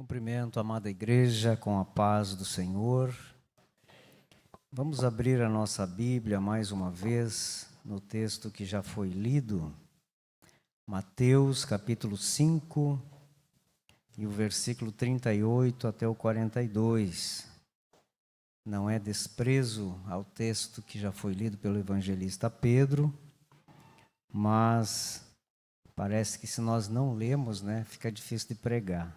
Cumprimento a amada igreja com a paz do Senhor. Vamos abrir a nossa Bíblia mais uma vez no texto que já foi lido, Mateus capítulo 5 e o versículo 38 até o 42. Não é desprezo ao texto que já foi lido pelo evangelista Pedro, mas parece que se nós não lemos, fica difícil de pregar.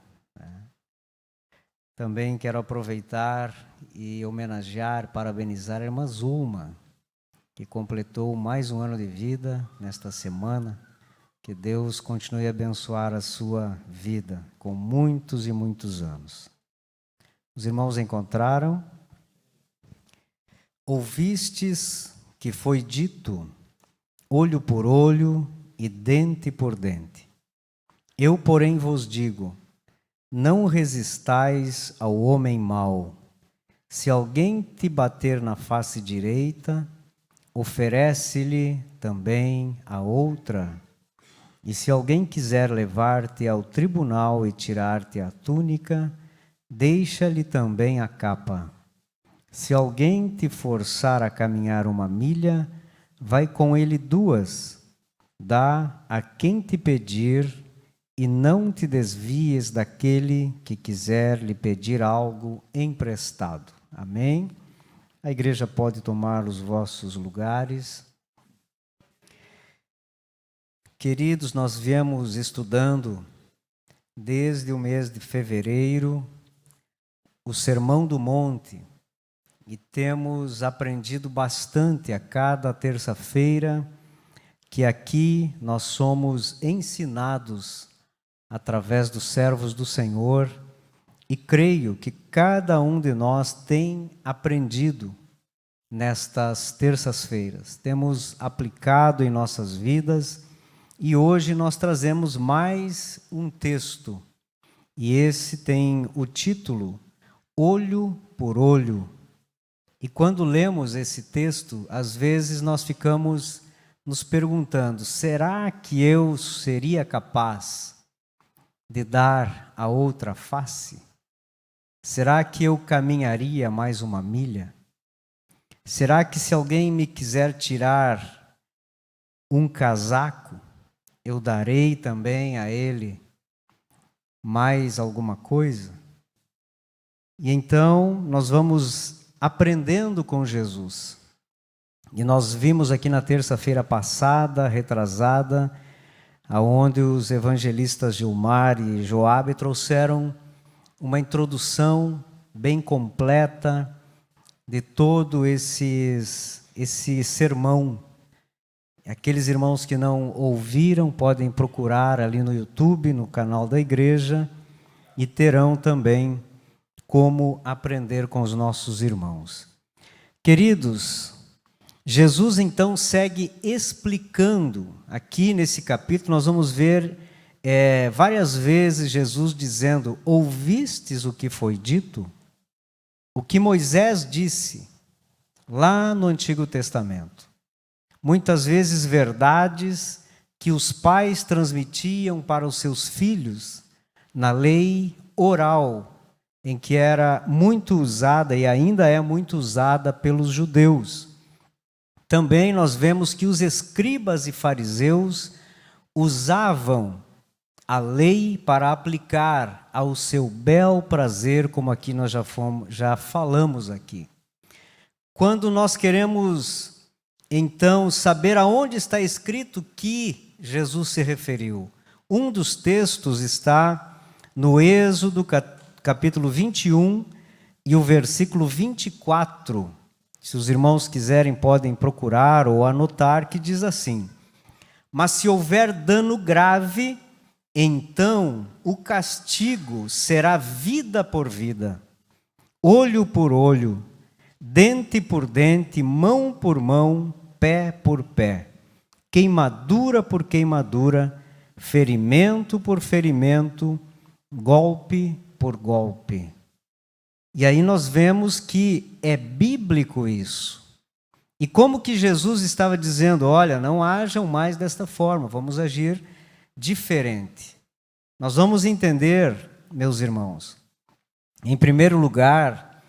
Também quero aproveitar e homenagear, parabenizar a irmã Zulma, que completou mais um ano de vida nesta semana. Que Deus continue a abençoar a sua vida com muitos e muitos anos. Os irmãos encontraram? Ouvistes que foi dito, olho por olho e dente por dente. Eu, porém, vos digo, não resistais ao homem mau. Se alguém te bater na face direita, oferece-lhe também a outra. E se alguém quiser levar-te ao tribunal e tirar-te a túnica, deixa-lhe também a capa. Se alguém te forçar a caminhar 1 milha, vai com ele 2. Dá a quem te pedir, e não te desvies daquele que quiser lhe pedir algo emprestado. Amém? A igreja pode tomar os vossos lugares. Queridos, nós viemos estudando desde o mês de fevereiro o Sermão do Monte e temos aprendido bastante a cada terça-feira que aqui nós somos ensinados através dos servos do Senhor, e creio que cada um de nós tem aprendido nestas terças-feiras, temos aplicado em nossas vidas, e hoje nós trazemos mais um texto, e esse tem o título, Olho por Olho. E quando lemos esse texto, às vezes nós ficamos nos perguntando, será que eu seria capaz de dar a outra face? Será que eu caminharia mais 1 milha? Será que se alguém me quiser tirar um casaco, eu darei também a ele mais alguma coisa? E então nós vamos aprendendo com Jesus. E nós vimos aqui na terça-feira passada, retrasada, onde os evangelistas Gilmar e Joabe trouxeram uma introdução bem completa de todo esse sermão. Aqueles irmãos que não ouviram podem procurar ali no YouTube, no canal da igreja, e terão também como aprender com os nossos irmãos. Queridos, Jesus então segue explicando, aqui nesse capítulo nós vamos ver várias vezes Jesus dizendo, ouvistes o que foi dito? O que Moisés disse lá no Antigo Testamento. Muitas vezes verdades que os pais transmitiam para os seus filhos na lei oral, em que era muito usada e ainda é muito usada pelos judeus. Também nós vemos que os escribas e fariseus usavam a lei para aplicar ao seu bel prazer, como aqui nós já falamos aqui. Quando nós queremos, então, saber aonde está escrito que Jesus se referiu, um dos textos está no Êxodo, capítulo 21, e o versículo 24. Se os irmãos quiserem, podem procurar ou anotar, que diz assim, mas se houver dano grave, então o castigo será vida por vida, olho por olho, dente por dente, mão por mão, pé por pé, queimadura por queimadura, ferimento por ferimento, golpe por golpe. E aí nós vemos que é bíblico isso. E como que Jesus estava dizendo, olha, não hajam mais desta forma, vamos agir diferente. Nós vamos entender meus irmãos, em primeiro lugar,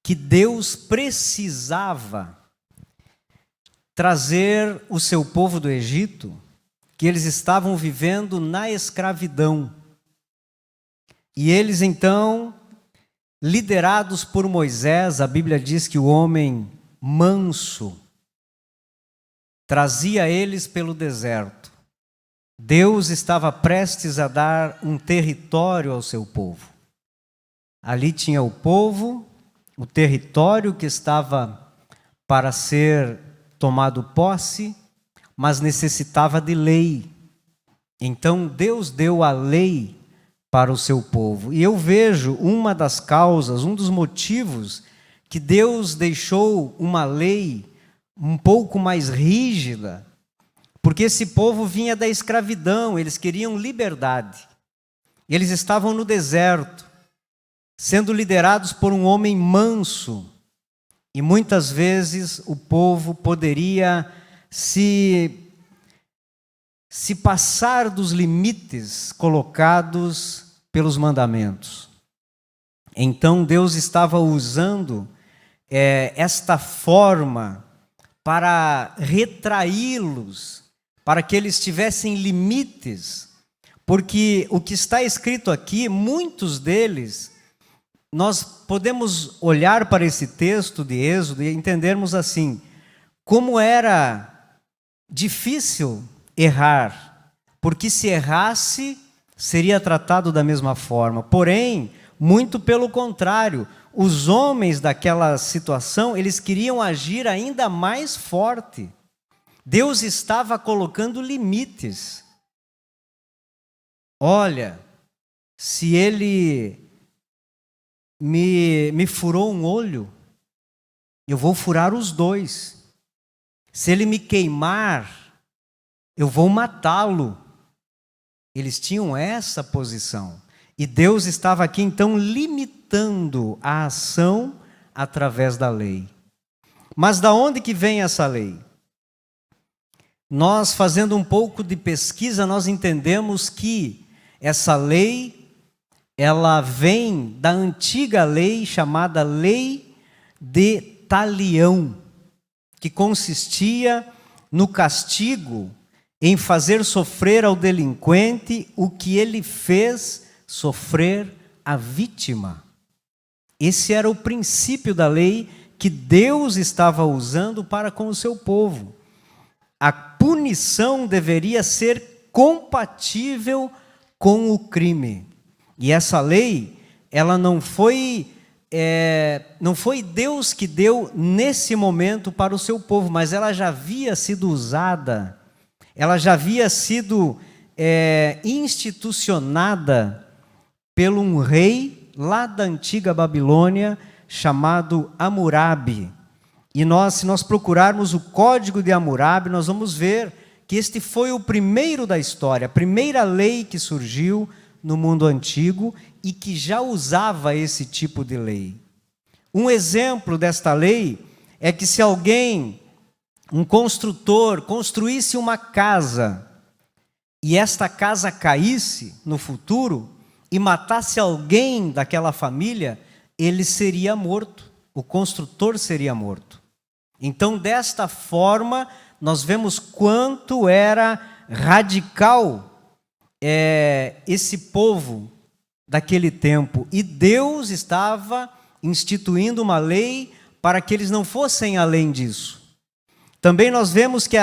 que Deus precisava trazer o seu povo do Egito, que eles estavam vivendo na escravidão. E eles então, liderados por Moisés, a Bíblia diz que o homem manso trazia eles pelo deserto. Deus estava prestes a dar um território ao seu povo. Ali tinha o povo, o território que estava para ser tomado posse, mas necessitava de lei. Então Deus deu a lei para o seu povo. E eu vejo uma das causas, um dos motivos que Deus deixou uma lei um pouco mais rígida, porque esse povo vinha da escravidão, eles queriam liberdade. Eles estavam no deserto, sendo liderados por um homem manso. E muitas vezes o povo poderia se passar dos limites colocados pelos mandamentos. Então Deus estava usando esta forma para retraí-los, para que eles tivessem limites, porque o que está escrito aqui, muitos deles, nós podemos olhar para esse texto de Êxodo e entendermos assim, como era difícil errar, porque se errasse, seria tratado da mesma forma. Porém, muito pelo contrário, os homens daquela situação, eles queriam agir ainda mais forte. Deus estava colocando limites. Olha, se ele me furou um olho, eu vou furar os dois. Se ele me queimar, eu vou matá-lo. Eles tinham essa posição. E Deus estava aqui então limitando a ação através da lei. Mas da onde que vem essa lei? Nós, fazendo um pouco de pesquisa, nós entendemos que essa lei, ela vem da antiga lei chamada Lei de Talião, que consistia no castigo em fazer sofrer ao delinquente o que ele fez sofrer a vítima. Esse era o princípio da lei que Deus estava usando para com o seu povo. A punição deveria ser compatível com o crime. E essa lei, ela não foi Deus que deu nesse momento para o seu povo, mas ela já havia sido usada, ela já havia sido institucionada pelo um rei lá da antiga Babilônia, chamado Hammurabi. E se nós procurarmos o Código de Hammurabi, nós vamos ver que este foi o primeiro da história, a primeira lei que surgiu no mundo antigo e que já usava esse tipo de lei. Um exemplo desta lei é que se alguém, um construtor, construísse uma casa e esta casa caísse no futuro e matasse alguém daquela família, ele seria morto, o construtor seria morto. Então, desta forma, nós vemos quanto era radical esse povo daquele tempo. E Deus estava instituindo uma lei para que eles não fossem além disso. Também nós vemos que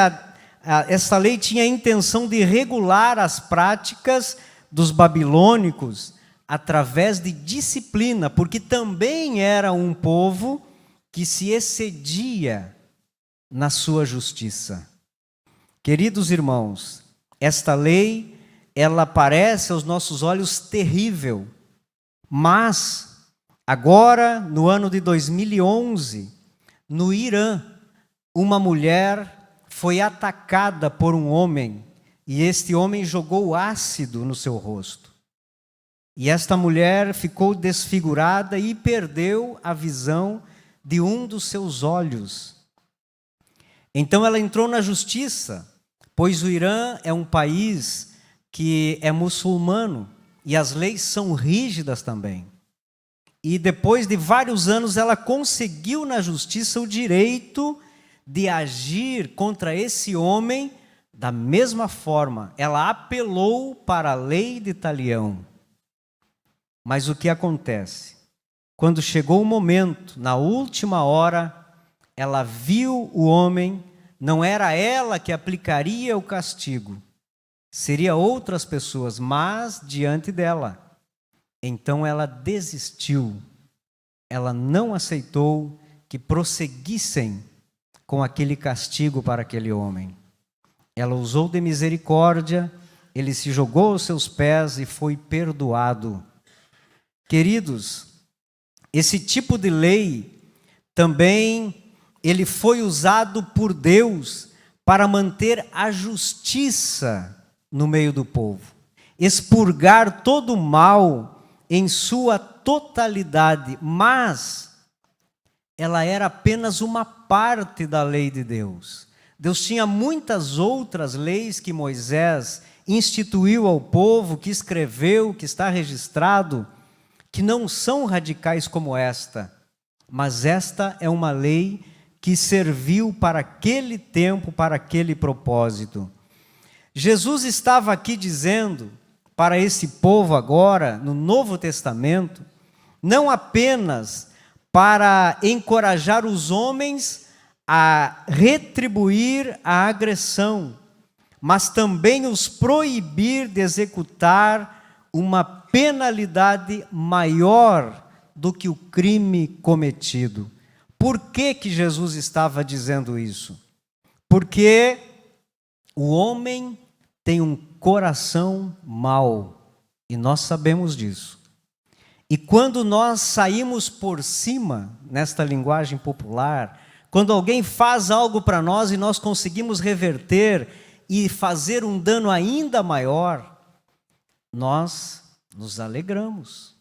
essa lei tinha a intenção de regular as práticas dos babilônicos através de disciplina, porque também era um povo que se excedia na sua justiça. Queridos irmãos, esta lei, ela parece aos nossos olhos terrível, mas agora, no ano de 2011, no Irã, uma mulher foi atacada por um homem, e este homem jogou ácido no seu rosto. E esta mulher ficou desfigurada e perdeu a visão de um dos seus olhos. Então ela entrou na justiça, pois o Irã é um país que é muçulmano, e as leis são rígidas também. E depois de vários anos ela conseguiu na justiça o direito de agir contra esse homem da mesma forma. Ela apelou para a lei de Talião. Mas o que acontece? Quando chegou o momento, na última hora, ela viu o homem, não era ela que aplicaria o castigo, seria outras pessoas, mas diante dela. Então ela desistiu, ela não aceitou que prosseguissem com aquele castigo para aquele homem. Ela usou de misericórdia, ele se jogou aos seus pés e foi perdoado. Queridos, esse tipo de lei também ele foi usado por Deus para manter a justiça no meio do povo, expurgar todo o mal em sua totalidade, mas ela era apenas uma parte da lei de Deus. Deus tinha muitas outras leis que Moisés instituiu ao povo, que escreveu, que está registrado, que não são radicais como esta, mas esta é uma lei que serviu para aquele tempo, para aquele propósito. Jesus estava aqui dizendo para esse povo agora, no Novo Testamento, não apenas para encorajar os homens a retribuir a agressão, mas também os proibir de executar uma penalidade maior do que o crime cometido. Por que que Jesus estava dizendo isso? Porque o homem tem um coração mau, e nós sabemos disso. E quando nós saímos por cima, nesta linguagem popular, quando alguém faz algo para nós e nós conseguimos reverter e fazer um dano ainda maior, nós nos alegramos.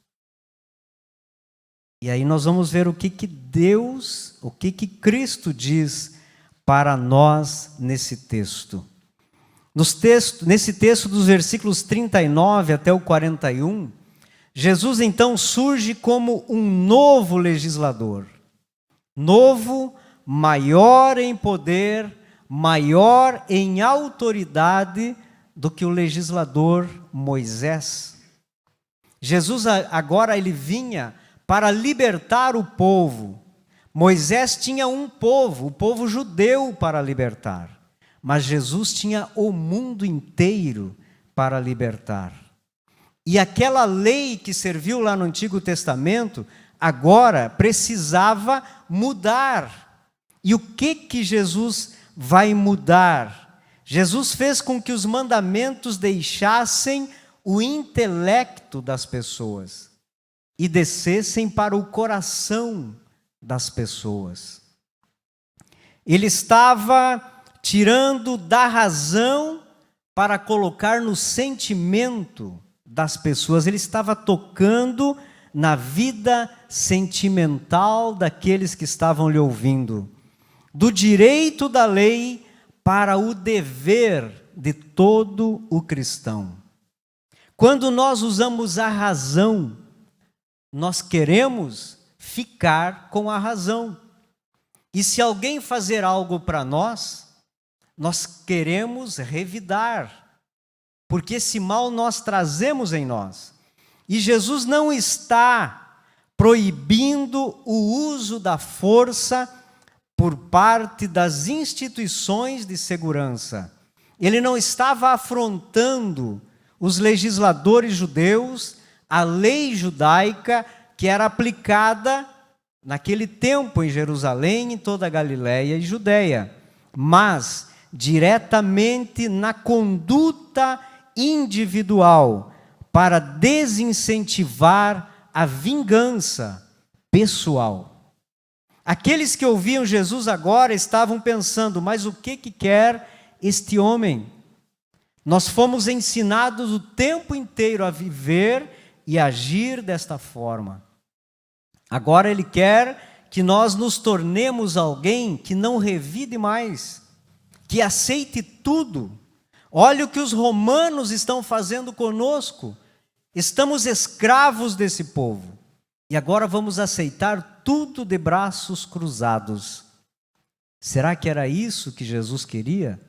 E aí nós vamos ver o que Deus, o que Cristo diz para nós nesse texto. Nesse texto dos versículos 39 até o 41, Jesus então surge como um novo legislador. Novo, maior em poder, maior em autoridade do que o legislador Moisés. Jesus agora ele vinha para libertar o povo. Moisés tinha um povo, o povo judeu para libertar. Mas Jesus tinha o mundo inteiro para libertar. E aquela lei que serviu lá no Antigo Testamento, agora precisava mudar. E o que Jesus vai mudar? Jesus fez com que os mandamentos deixassem o intelecto das pessoas e descessem para o coração das pessoas. Ele estava tirando da razão para colocar no sentimento das pessoas. Ele estava tocando na vida sentimental daqueles que estavam lhe ouvindo. Do direito da lei para o dever de todo o cristão. Quando nós usamos a razão, nós queremos ficar com a razão. E se alguém fazer algo para nós queremos revidar, porque esse mal nós trazemos em nós. E Jesus não está proibindo o uso da força por parte das instituições de segurança. Ele não estava afrontando os legisladores judeus, a lei judaica que era aplicada naquele tempo em Jerusalém, em toda a Galileia e Judeia, mas diretamente na conduta individual para desincentivar a vingança pessoal. Aqueles que ouviam Jesus agora estavam pensando, mas o que quer este homem? Nós fomos ensinados o tempo inteiro a viver e agir desta forma. Agora ele quer que nós nos tornemos alguém que não revide mais, que aceite tudo. Olha o que os romanos estão fazendo conosco. Estamos escravos desse povo. E agora vamos aceitar tudo de braços cruzados. Será que era isso que Jesus queria?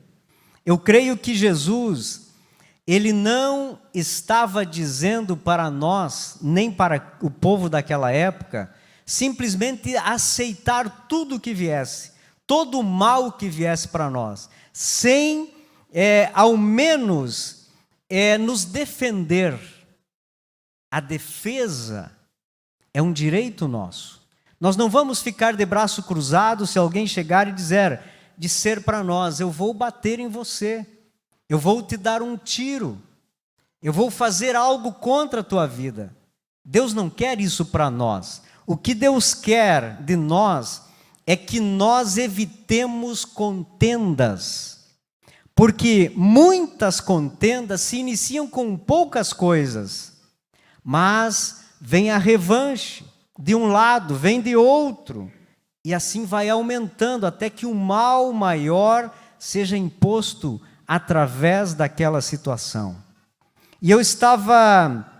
Eu creio que Jesus, ele não estava dizendo para nós, nem para o povo daquela época, simplesmente aceitar tudo que viesse, todo o mal que viesse para nós, sem, ao menos, nos defender. A defesa é um direito nosso. Nós não vamos ficar de braço cruzado se alguém chegar e disser para nós: eu vou bater em você, eu vou te dar um tiro, eu vou fazer algo contra a tua vida. Deus não quer isso para nós. O que Deus quer de nós é que nós evitemos contendas, porque muitas contendas se iniciam com poucas coisas, mas vem a revanche, de um lado, vem de outro, e assim vai aumentando até que um mal maior seja imposto através daquela situação. E eu estava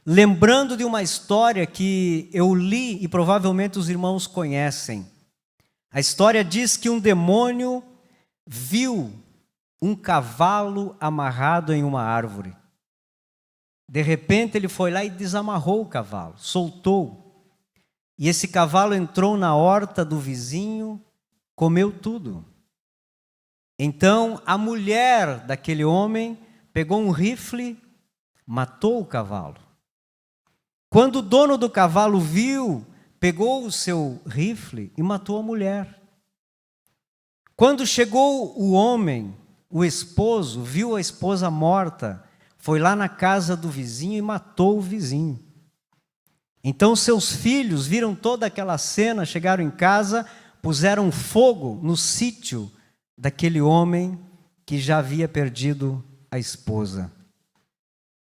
lembrando de uma história que eu li e provavelmente os irmãos conhecem. A história diz que um demônio viu um cavalo amarrado em uma árvore. De repente ele foi lá e desamarrou o cavalo, soltou. E esse cavalo entrou na horta do vizinho, comeu tudo. Então a mulher daquele homem pegou um rifle, matou o cavalo. Quando o dono do cavalo viu, pegou o seu rifle e matou a mulher. Quando chegou o homem, o esposo, viu a esposa morta, foi lá na casa do vizinho e matou o vizinho. Então seus filhos viram toda aquela cena, chegaram em casa, puseram fogo no sítio daquele homem que já havia perdido a esposa.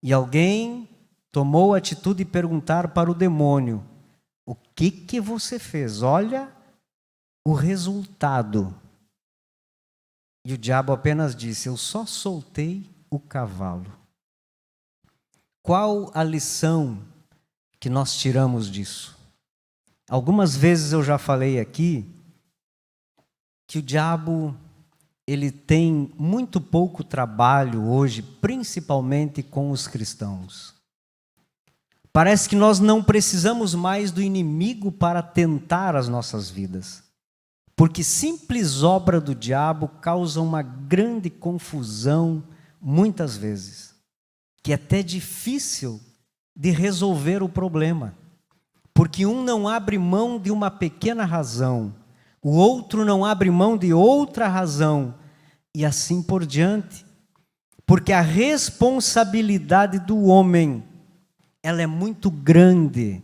E alguém tomou a atitude de perguntar para o demônio: o que você fez? Olha o resultado. E o diabo apenas disse: eu só soltei o cavalo. Qual a lição que nós tiramos disso? Algumas vezes eu já falei aqui que o diabo, ele tem muito pouco trabalho hoje, principalmente com os cristãos. Parece que nós não precisamos mais do inimigo para tentar as nossas vidas, porque simples obra do diabo causa uma grande confusão, muitas vezes, que é até difícil de resolver o problema, porque um não abre mão de uma pequena razão, o outro não abre mão de outra razão, e assim por diante, porque a responsabilidade do homem, ela é muito grande,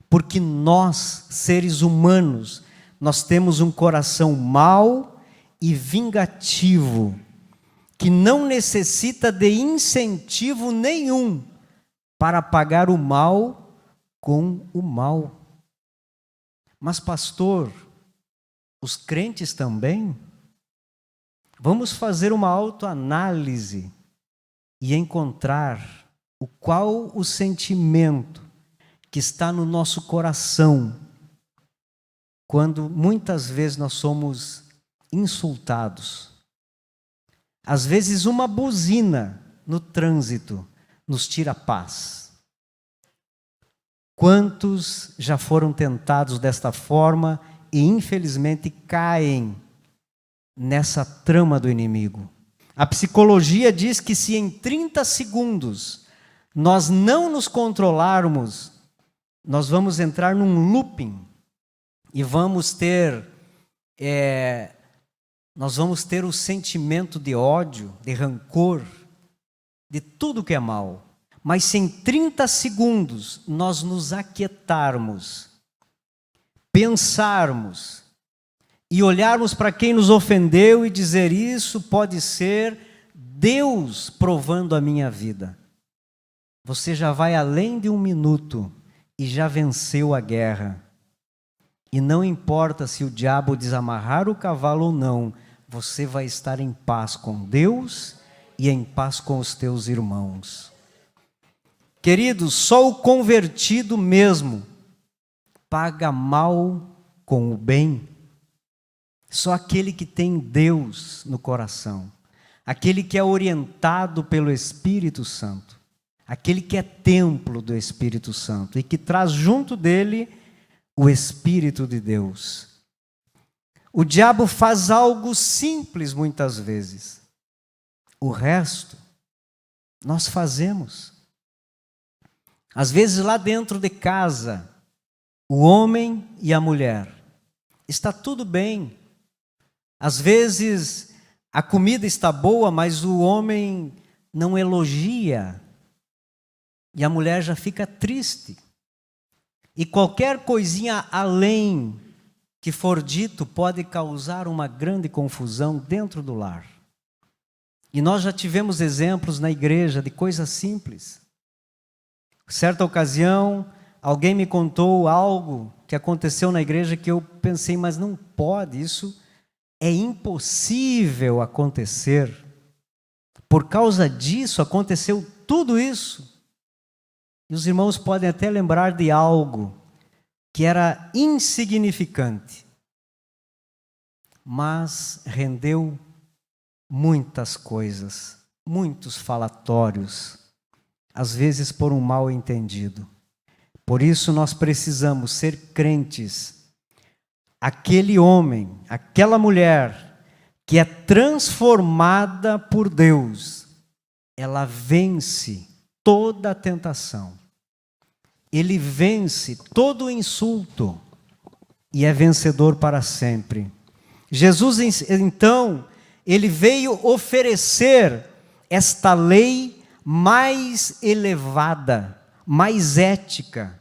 porque nós, seres humanos, nós temos um coração mau e vingativo, que não necessita de incentivo nenhum para pagar o mal com o mal. Mas pastor, os crentes também? Vamos fazer uma autoanálise e encontrar qual o sentimento que está no nosso coração quando muitas vezes nós somos insultados. Às vezes uma buzina no trânsito nos tira a paz. Quantos já foram tentados desta forma e infelizmente caem nessa trama do inimigo? A psicologia diz que se em 30 segundos nós não nos controlarmos, nós vamos entrar num looping e vamos ter o sentimento de ódio, de rancor, de tudo que é mal. Mas se em 30 segundos nós nos aquietarmos, pensarmos e olharmos para quem nos ofendeu e dizer: isso pode ser Deus provando a minha vida, você já vai além de 1 minuto e já venceu a guerra. E não importa se o diabo desamarrar o cavalo ou não, você vai estar em paz com Deus e em paz com os teus irmãos. Queridos, só o convertido mesmo paga mal com o bem. Só aquele que tem Deus no coração, aquele que é orientado pelo Espírito Santo, aquele que é templo do Espírito Santo e que traz junto dele o Espírito de Deus. O diabo faz algo simples muitas vezes. O resto nós fazemos. Às vezes lá dentro de casa, o homem e a mulher, está tudo bem. Às vezes a comida está boa, mas o homem não elogia e a mulher já fica triste. E qualquer coisinha além que for dito pode causar uma grande confusão dentro do lar. E nós já tivemos exemplos na igreja de coisas simples. Certa ocasião, alguém me contou algo que aconteceu na igreja que eu pensei, mas não pode, isso é impossível acontecer. Por causa disso, aconteceu tudo isso. E os irmãos podem até lembrar de algo que era insignificante, mas rendeu muitas coisas, muitos falatórios, às vezes por um mal entendido. Por isso nós precisamos ser crentes. Aquele homem, aquela mulher que é transformada por Deus, ela vence toda a tentação. Ele vence todo o insulto e é vencedor para sempre. Jesus, então, ele veio oferecer esta lei mais elevada, mais ética,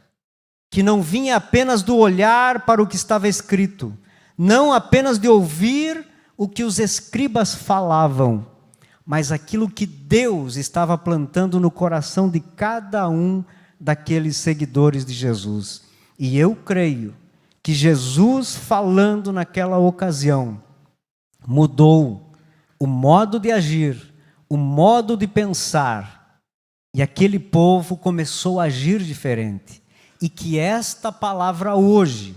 que não vinha apenas do olhar para o que estava escrito, não apenas de ouvir o que os escribas falavam, mas aquilo que Deus estava plantando no coração de cada um daqueles seguidores de Jesus. E eu creio que Jesus, falando naquela ocasião, mudou o modo de agir, o modo de pensar, e aquele povo começou a agir diferente. E que esta palavra hoje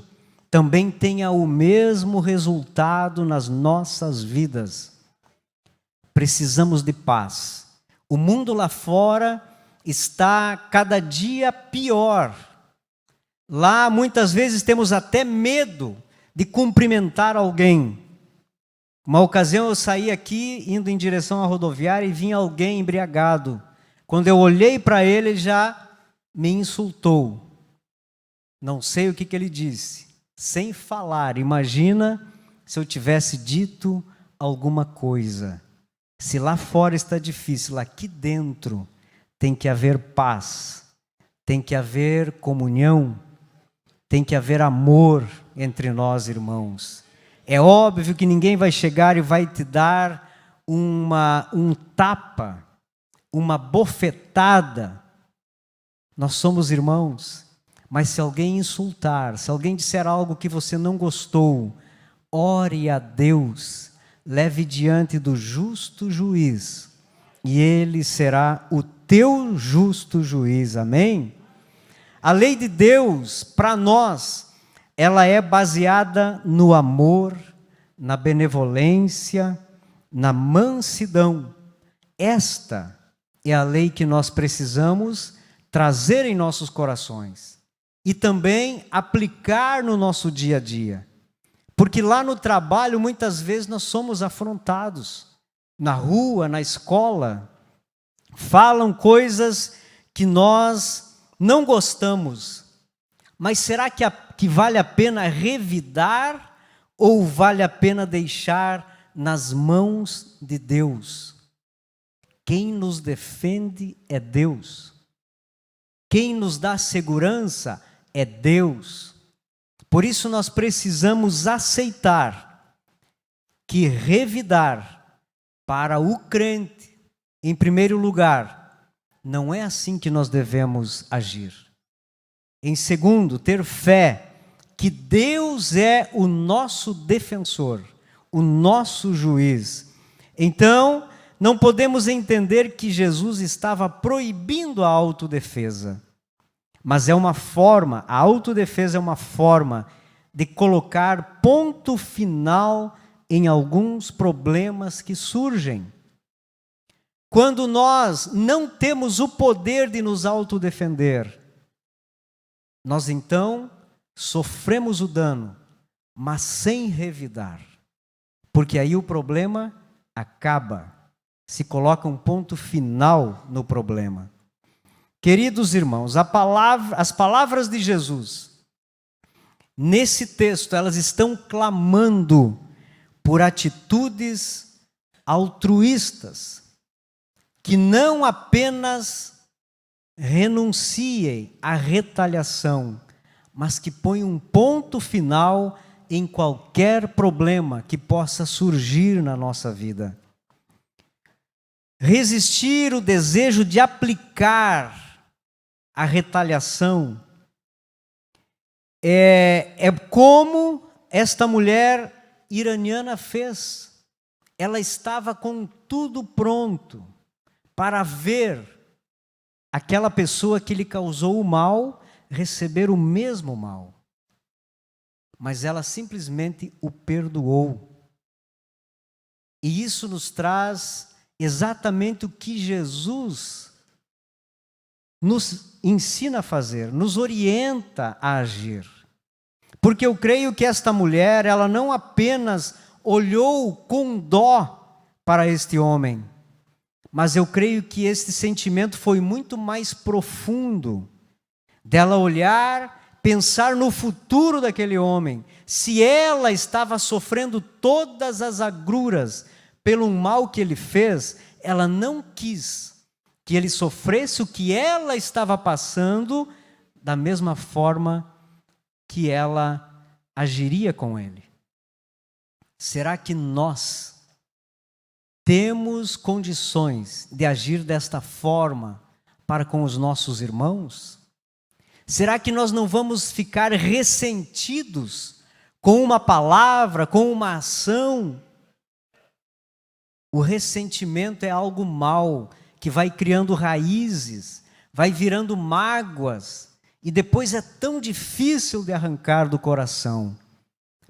também tenha o mesmo resultado nas nossas vidas. Precisamos de paz. O mundo lá fora está cada dia pior. Lá muitas vezes temos até medo de cumprimentar alguém. Uma ocasião eu saí aqui indo em direção à rodoviária e vinha alguém embriagado. Quando eu olhei para ele, ele já me insultou. Não sei o que ele disse, sem falar. Imagina se eu tivesse dito alguma coisa. Se lá fora está difícil, aqui dentro tem que haver paz, tem que haver comunhão, tem que haver amor entre nós, irmãos. É óbvio que ninguém vai chegar e vai te dar um tapa, uma bofetada. Nós somos irmãos. Mas se alguém insultar, se alguém disser algo que você não gostou, ore a Deus, leve diante do justo juiz, e ele será o teu justo juiz, amém? A lei de Deus, para nós, ela é baseada no amor, na benevolência, na mansidão. Esta é a lei que nós precisamos trazer em nossos corações. E também aplicar no nosso dia a dia. Porque lá no trabalho, muitas vezes, nós somos afrontados. Na rua, na escola, falam coisas que nós não gostamos. Mas será que vale a pena revidar ou vale a pena deixar nas mãos de Deus? Quem nos defende é Deus. Quem nos dá segurança é Deus. Por isso nós precisamos aceitar que revidar para o crente, em primeiro lugar, não é assim que nós devemos agir. Em segundo, ter fé que Deus é o nosso defensor, o nosso juiz. Então, não podemos entender que Jesus estava proibindo a autodefesa. Mas é uma forma, a autodefesa é uma forma de colocar ponto final em alguns problemas que surgem. Quando nós não temos o poder de nos autodefender, nós então sofremos o dano, mas sem revidar. Porque aí o problema acaba, se coloca um ponto final no problema. Queridos irmãos, as palavras de Jesus, nesse texto, elas estão clamando por atitudes altruístas, que não apenas renunciem à retaliação, mas que ponham um ponto final em qualquer problema que possa surgir na nossa vida. Resistir o desejo de aplicar a retaliação é como esta mulher iraniana fez. Ela estava com tudo pronto para ver aquela pessoa que lhe causou o mal receber o mesmo mal. Mas ela simplesmente o perdoou. E isso nos traz exatamente o que Jesus nos ensina a fazer, nos orienta a agir. Porque eu creio que esta mulher, ela não apenas olhou com dó para este homem, mas eu creio que este sentimento foi muito mais profundo, dela olhar, pensar no futuro daquele homem. Se ela estava sofrendo todas as agruras pelo mal que ele fez, ela não quis que ele sofresse o que ela estava passando da mesma forma que ela agiria com ele. Será que nós temos condições de agir desta forma para com os nossos irmãos? Será que nós não vamos ficar ressentidos com uma palavra, com uma ação? O ressentimento é algo mau, que vai criando raízes, vai virando mágoas, e depois é tão difícil de arrancar do coração.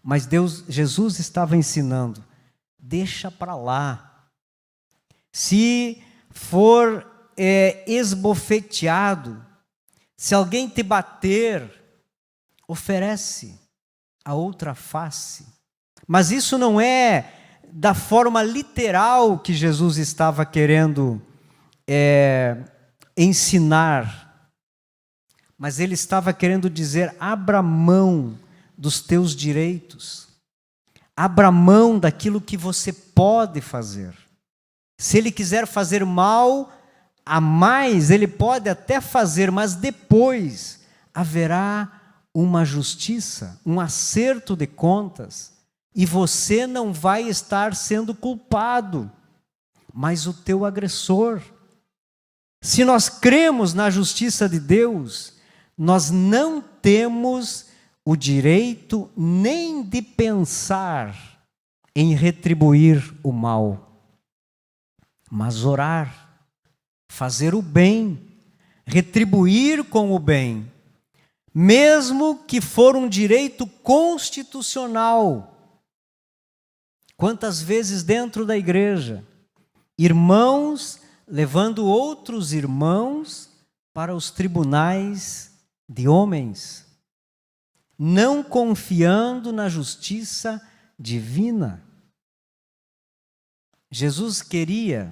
Mas Jesus estava ensinando, deixa para lá. Se for esbofeteado, se alguém te bater, oferece a outra face. Mas isso não é da forma literal que Jesus estava querendo ensinar, mas ele estava querendo dizer: abra mão dos teus direitos, abra mão daquilo que você pode fazer. Se ele quiser fazer mal a mais, ele pode até fazer, mas depois haverá uma justiça, um acerto de contas, e você não vai estar sendo culpado, mas o teu agressor. Se nós cremos na justiça de Deus, nós não temos o direito nem de pensar em retribuir o mal, mas orar, fazer o bem, retribuir com o bem, mesmo que for um direito constitucional. Quantas vezes dentro da igreja, irmãos levando outros irmãos para os tribunais de homens, não confiando na justiça divina. Jesus queria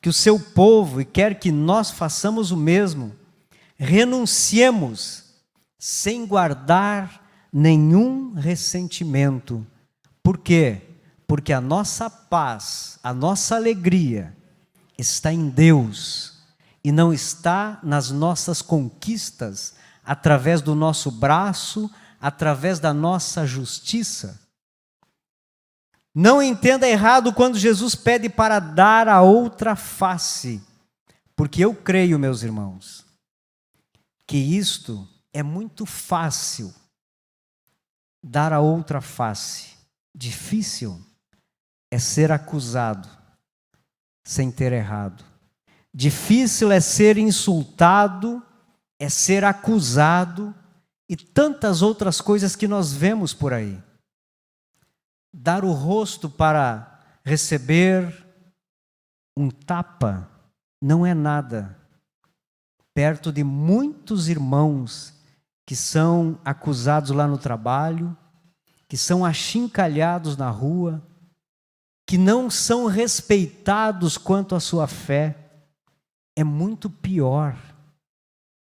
que o seu povo, e quer que nós façamos o mesmo, renunciemos sem guardar nenhum ressentimento. Por quê? Porque a nossa paz, a nossa alegria está em Deus e não está nas nossas conquistas, através do nosso braço, através da nossa justiça. Não entenda errado quando Jesus pede para dar a outra face, porque eu creio, meus irmãos, que isto é muito fácil, dar a outra face. Difícil é ser acusado, sem ter errado. Difícil é ser insultado, é ser acusado e tantas outras coisas que nós vemos por aí. Dar o rosto para receber um tapa não é nada perto de muitos irmãos que são acusados lá no trabalho, que são achincalhados na rua, que não são respeitados quanto à sua fé. É muito pior.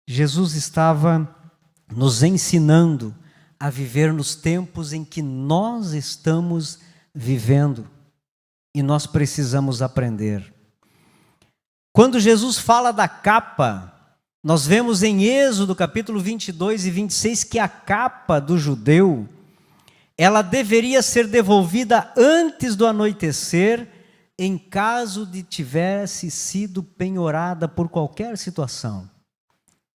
Jesus estava nos ensinando a viver nos tempos em que nós estamos vivendo e nós precisamos aprender. Quando Jesus fala da capa, nós vemos em Êxodo capítulo 22 e 26 que a capa do judeu, ela deveria ser devolvida antes do anoitecer, em caso de tivesse sido penhorada por qualquer situação.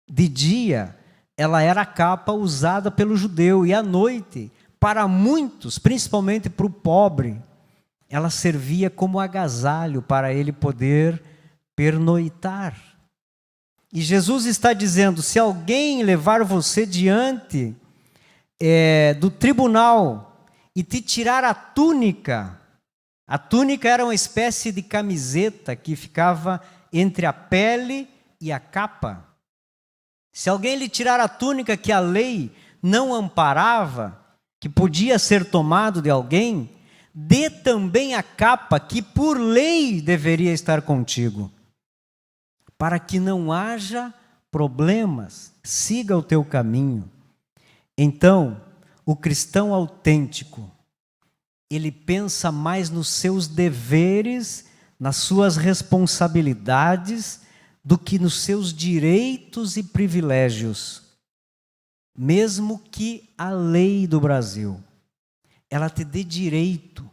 De dia, ela era a capa usada pelo judeu, e à noite, para muitos, principalmente para o pobre, ela servia como agasalho para ele poder pernoitar. E Jesus está dizendo, se alguém levar você diante do tribunal e te tirar a túnica era uma espécie de camiseta que ficava entre a pele e a capa. Se alguém lhe tirar a túnica que a lei não amparava, que podia ser tomado de alguém, dê também a capa que por lei deveria estar contigo, para que não haja problemas, siga o teu caminho. Então, o cristão autêntico, ele pensa mais nos seus deveres, nas suas responsabilidades, do que nos seus direitos e privilégios. Mesmo que a lei do Brasil, ela te dê direito.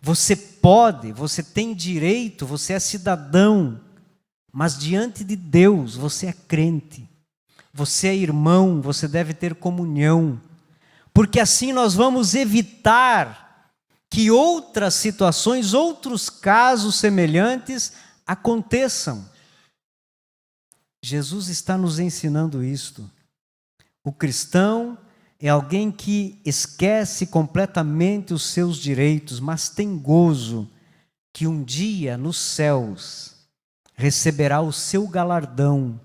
Você pode, você tem direito, você é cidadão, mas diante de Deus você é crente. Você é irmão, você deve ter comunhão. Porque assim nós vamos evitar que outras situações, outros casos semelhantes aconteçam. Jesus está nos ensinando isto. O cristão é alguém que esquece completamente os seus direitos, mas tem gozo que um dia nos céus receberá o seu galardão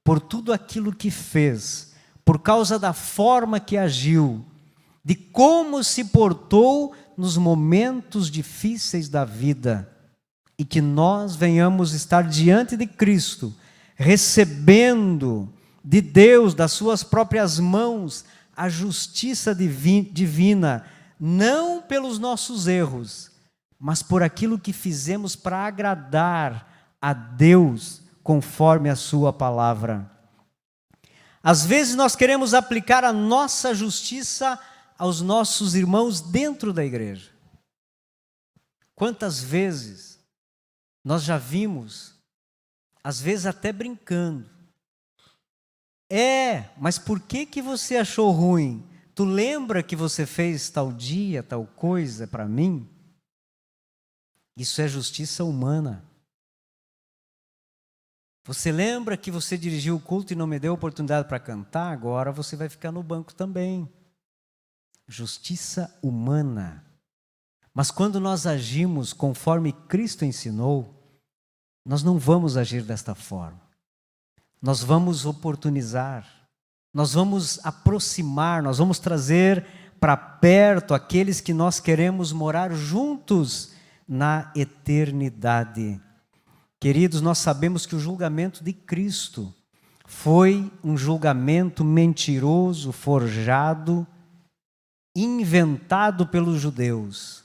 por tudo aquilo que fez, por causa da forma que agiu, de como se portou nos momentos difíceis da vida, e que nós venhamos estar diante de Cristo, recebendo de Deus, das suas próprias mãos, a justiça divina, não pelos nossos erros, mas por aquilo que fizemos para agradar a Deus, conforme a sua palavra. Às vezes nós queremos aplicar a nossa justiça aos nossos irmãos dentro da igreja. Quantas vezes nós já vimos, às vezes até brincando, mas por que você achou ruim? Tu lembra que você fez tal dia, tal coisa para mim? Isso é justiça humana. Você lembra que você dirigiu o culto e não me deu oportunidade para cantar? Agora você vai ficar no banco também. Justiça humana. Mas quando nós agimos conforme Cristo ensinou, nós não vamos agir desta forma. Nós vamos oportunizar, nós vamos aproximar, nós vamos trazer para perto aqueles que nós queremos morar juntos na eternidade. Queridos, nós sabemos que o julgamento de Cristo foi um julgamento mentiroso, forjado, inventado pelos judeus.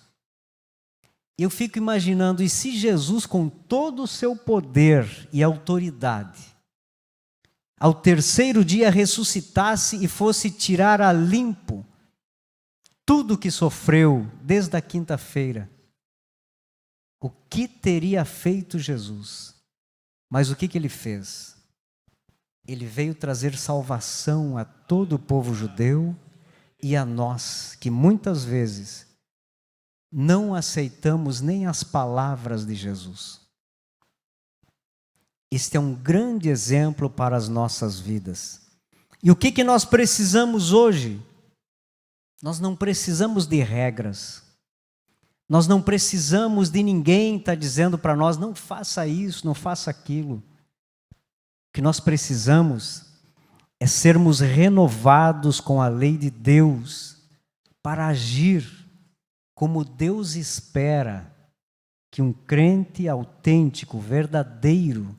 Eu fico imaginando, e se Jesus, com todo o seu poder e autoridade, ao terceiro dia ressuscitasse e fosse tirar a limpo tudo que sofreu desde a quinta-feira, o que teria feito Jesus? Mas o que ele fez? Ele veio trazer salvação a todo o povo judeu e a nós, que muitas vezes não aceitamos nem as palavras de Jesus. Este é um grande exemplo para as nossas vidas. E o que nós precisamos hoje? Nós não precisamos de regras. Nós não precisamos de ninguém estar dizendo para nós, não faça isso, não faça aquilo. O que nós precisamos é sermos renovados com a lei de Deus para agir como Deus espera que um crente autêntico, verdadeiro,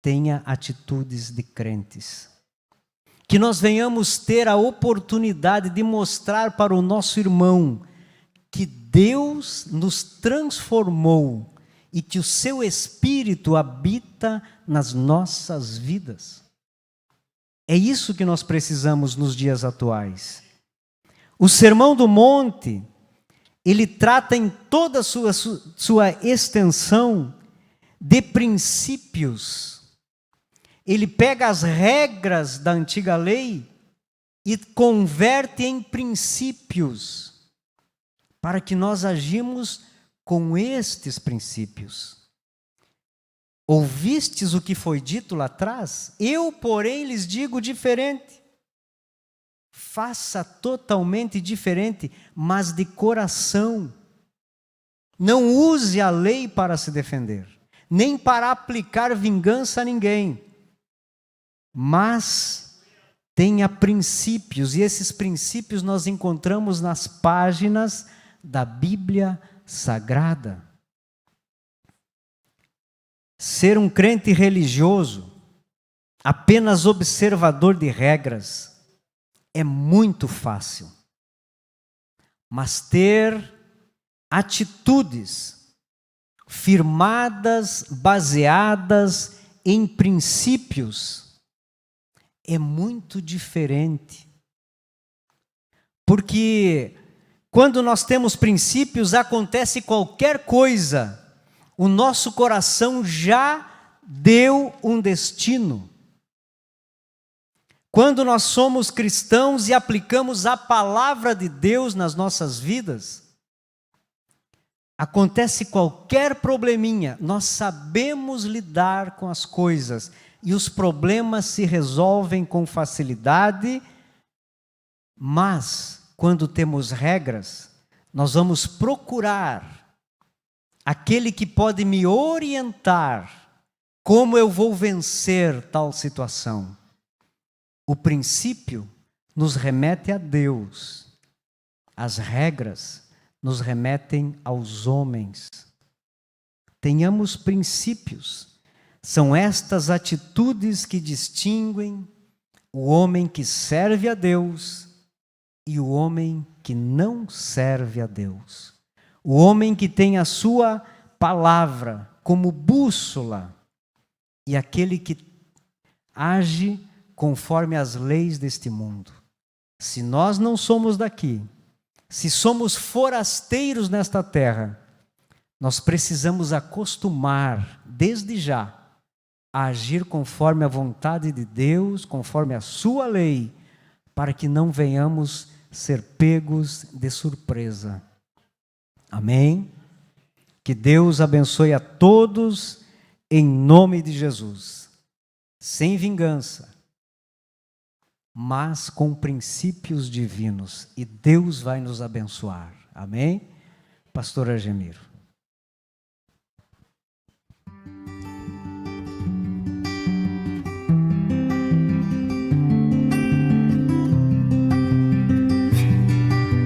tenha atitudes de crentes. Que nós venhamos ter a oportunidade de mostrar para o nosso irmão que Deus nos transformou e que o seu Espírito habita nas nossas vidas. É isso que nós precisamos nos dias atuais. O Sermão do Monte, ele trata em toda a sua extensão de princípios. Ele pega as regras da antiga lei e converte em princípios, para que nós agimos com estes princípios. Ouvistes o que foi dito lá atrás? Eu, porém, lhes digo diferente. Faça totalmente diferente, mas de coração. Não use a lei para se defender, nem para aplicar vingança a ninguém. Mas tenha princípios, e esses princípios nós encontramos nas páginas da Bíblia Sagrada. Ser um crente religioso, apenas observador de regras, é muito fácil. Mas ter atitudes firmadas, baseadas em princípios, é muito diferente. Porque quando nós temos princípios, acontece qualquer coisa, o nosso coração já deu um destino. Quando nós somos cristãos e aplicamos a palavra de Deus nas nossas vidas, acontece qualquer probleminha, nós sabemos lidar com as coisas e os problemas se resolvem com facilidade, mas quando temos regras, nós vamos procurar aquele que pode me orientar como eu vou vencer tal situação. O princípio nos remete a Deus, as regras nos remetem aos homens. Tenhamos princípios. São estas atitudes que distinguem o homem que serve a Deus e o homem que não serve a Deus. O homem que tem a sua palavra como bússola e aquele que age conforme as leis deste mundo. Se nós não somos daqui, se somos forasteiros nesta terra, nós precisamos acostumar, desde já, a agir conforme a vontade de Deus, conforme a sua lei, para que não venhamos ser pegos de surpresa. Amém? Que Deus abençoe a todos em nome de Jesus. Sem vingança, mas com princípios divinos. E Deus vai nos abençoar. Amém? Pastor Argemiro.